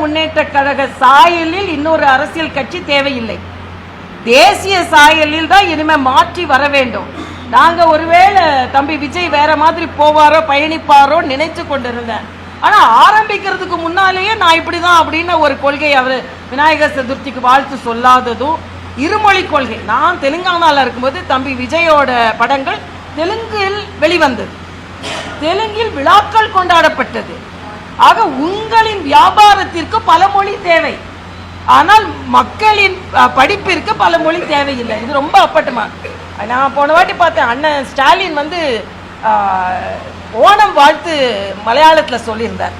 முன்னேற்ற கழக சாயலில் இன்னொரு அரசியல் கட்சி தேவையில்லை. தேசிய சாயலில் தான் இனிமே மாற்றி வர வேண்டும். நாங்க ஒருவேளை தம்பி விஜய் வேற மாதிரி போவாரோ பயணிப்பாரோ நினைச்சு கொண்டிருந்தேன். ஆனா ஆரம்பிக்கிறதுக்கு முன்னாலேயே நான் இப்படிதான் அப்படின்னு ஒரு கொள்கை அவர் விநாயகர் சதுர்த்திக்கு வாழ்த்து சொல்லாததும் இருமொழி கொள்கை. நான் தெலுங்கானால இருக்கும்போது தம்பி விஜயோட படங்கள் தெலுங்கில் வெளிவந்தது, தெலுங்கில் விழாக்கள் கொண்டாடப்பட்டது. ஆக உங்களின் வியாபாரத்திற்கு பல மொழி தேவை, ஆனால் மக்களின் படிப்பிற்கு பல மொழி தேவையில்லை. இது ரொம்ப அப்பட்டமா. நான் போன வாட்டி பார்த்தேன், அண்ணன் ஸ்டாலின் ஓணம் வாழ்த்து மலையாளத்தில் சொல்லியிருந்தார்.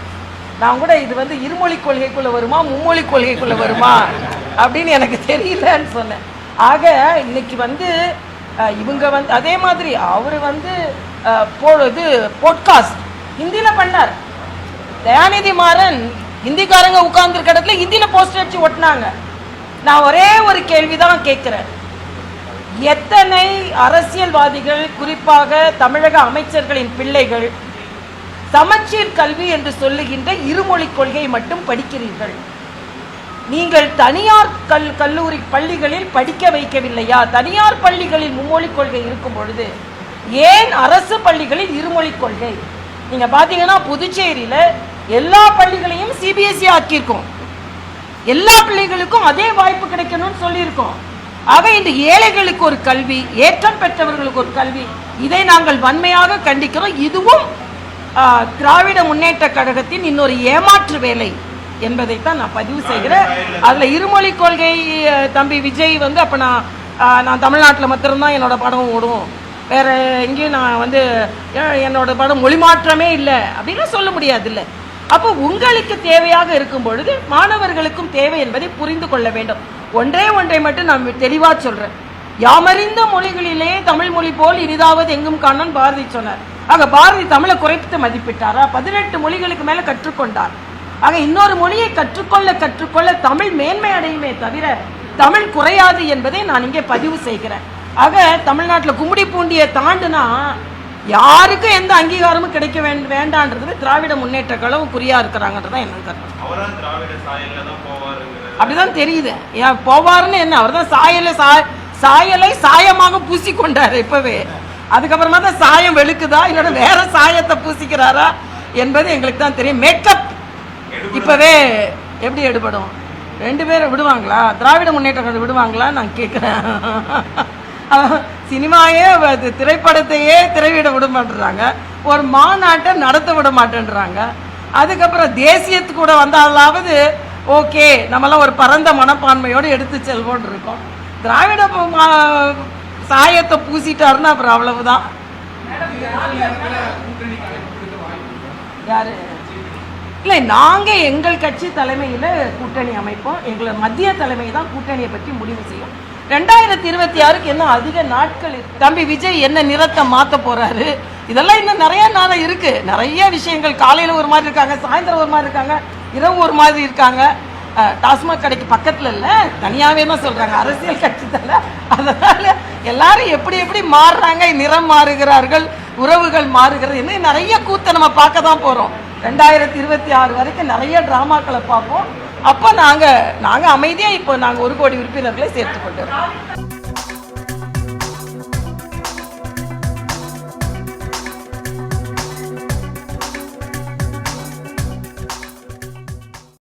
நான் கூட இது இருமொழி கொள்கைக்குள்ள வருமா மும்மொழி கொள்கைக்குள்ள வருமா அப்படின்னு எனக்கு தெரியலன்னு சொன்னேன். ஆக இன்னைக்கு இவங்க அதே மாதிரி அவரு போட்காஸ்ட் ஹிந்தியில பண்ணார். தயாநிதி மாறன் ஹிந்திக்காரங்க உட்கார்ந்துருக்க இடத்துல ஹிந்தியில போஸ்டர் அடிச்சு ஒட்டினாங்க. நான் ஒரே ஒரு கேள்விதான் கேட்கிறேன், எத்தனை அரசியல்வாதிகள் குறிப்பாக தமிழக அமைச்சர்களின் பிள்ளைகள் சமச்சீர் கல்வி என்று சொல்லுகின்ற இருமொழி கொள்கையை மட்டும் படிக்கிறீர்கள்? நீங்கள் தனியார் கல்லூரி பள்ளிகளில் படிக்க வைக்கவில்லையா? தனியார் பள்ளிகளில் மும்மொழி கொள்கை இருக்கும் பொழுது ஏன் அரசு பள்ளிகளில் இருமொழி கொள்கை? நீங்க பாத்தீங்கன்னா புதுச்சேரியில எல்லா பள்ளிகளையும் சிபிஎஸ்இ ஆக்கியிருக்கோம், எல்லா பிள்ளைகளுக்கும் அதே வாய்ப்பு கிடைக்கணும்னு சொல்லியிருக்கோம். ஆக இந்த ஏழைகளுக்கு ஒரு கல்வி, ஏற்றம் பெற்றவர்களுக்கு ஒரு கல்வி, இதை நாங்கள் வன்மையாக கண்டிக்கிறோம். இதுவும் திராவிட முன்னேற்ற கழகத்தின் இன்னொரு ஏமாற்று வேலை என்பதைத்தான் நான் பதிவு செய்கிறேன். அதுல இருமொழி கொள்கை தம்பி விஜய் அப்ப நான் தமிழ்நாட்டில் மாத்திரம்தான் என்னோட படம் ஓடும், வேற எங்கேயும் நான் என்னோட படம் மொழி மாற்றமே இல்லை அப்படின்னு சொல்ல முடியாது. இல்லை, அப்போ உங்களுக்கு தேவையாக இருக்கும் பொழுது மாணவர்களுக்கும் தேவை என்பதை புரிந்து கொள்ள வேண்டும். ஒன்றை மட்டும் நான் தெளிவா சொல்றேன், யாமறிந்த மொழிகளிலே தமிழ் மொழி போல் இனிதாவது எங்கும் காணோன்னு பாரதி சொன்னார். ஆக பாரதி தமிழை குறைத்து மதிப்பிட்டாரா? 18 மொழிகளுக்கு மேல கற்றுக்கொண்டார். ஆக இன்னொரு மொழியை கற்றுக்கொள்ள தமிழ் மேன்மை அடையுமே தவிர தமிழ் குறையாது என்பதை நான் இங்கே பதிவு செய்கிறேன். ஆக தமிழ்நாட்டில் கும்மிடி பூண்டியை தாண்டுனா யாருக்கும் எந்த அங்கீகாரமும் கிடைக்க வேண்டான்றது திராவிட முன்னேற்ற கழகம் குறியா இருக்கிறாங்கன்றதான் என்ன கருத்து. அப்படிதான் தெரியுது. ஏன் போவாருன்னு என்ன, அவர் தான் சாயலை சாயமாக பூசிக்கொண்டாரு இப்பவே. அதுக்கப்புறமா தான் சாயம் வெளுக்குதா இல்லைன்னா வேற சாயத்தை பூசிக்கிறாரா என்பது எங்களுக்கு தான் தெரியும். மேக்கப் இப்பவே எப்படி எடுபடும்? 2 பேரும் விடுவாங்களா? திராவிட முன்னேற்ற கழகம் விடுவாங்களா நான் கேட்கிறேன். சினிமாயே திரைப்படத்தையே திரையிட விட மாட்டேறாங்க, ஒரு மாநாட்டை நடத்த விட மாட்டேன்றாங்க. அதுக்கப்புறம் தேசியத்துக்கு கூட வந்தாலாவது ஓகே நம்மளாம் ஒரு பரந்த மனப்பான்மையோடு எடுத்து செல்வோன்னு இருக்கோம். திராவிட சாயத்தை பூசிட்டாருன்னா அப்புறம் அவ்வளவுதான். யாரு இல்லை, நாங்கள் எங்கள் கட்சி தலைமையில் கூட்டணி அமைப்போம். எங்களை மத்திய தலைமை தான் கூட்டணியை பற்றி முடிவு செய்யும். 2026க்கு இன்னும் அதிக நாட்கள். தம்பி விஜய் என்ன நிறத்தை மாற்ற போறாரு, இதெல்லாம் இன்னும் நிறைய நாள் இருக்கு. நிறைய விஷயங்கள், காலையில் ஒரு மாதிரி இருக்காங்க, சாயந்தரம் ஒரு மாதிரி இருக்காங்க, இரவு ஒரு மாதிரி இருக்காங்க. டாஸ்மாக் கடைக்கு பக்கத்தில் இல்லை, தனியாகவே தான் சொல்றாங்க அரசியல் கட்சி தலை. அதனால எல்லாரும் எப்படி எப்படி மாறுறாங்க, நிறம் மாறுகிறார்கள், உறவுகள் மாறுகிறது, இன்னும் நிறைய கூத்தை நம்ம பார்க்க தான் போறோம். 2026 வரைக்கும் நிறைய டிராமாக்களை பார்ப்போம். அப்போ நாங்கள் அமைதியாக இப்போ நாங்கள் 1 கோடி உறுப்பினர்களை சேர்த்து கொண்டு இருக்கோம்.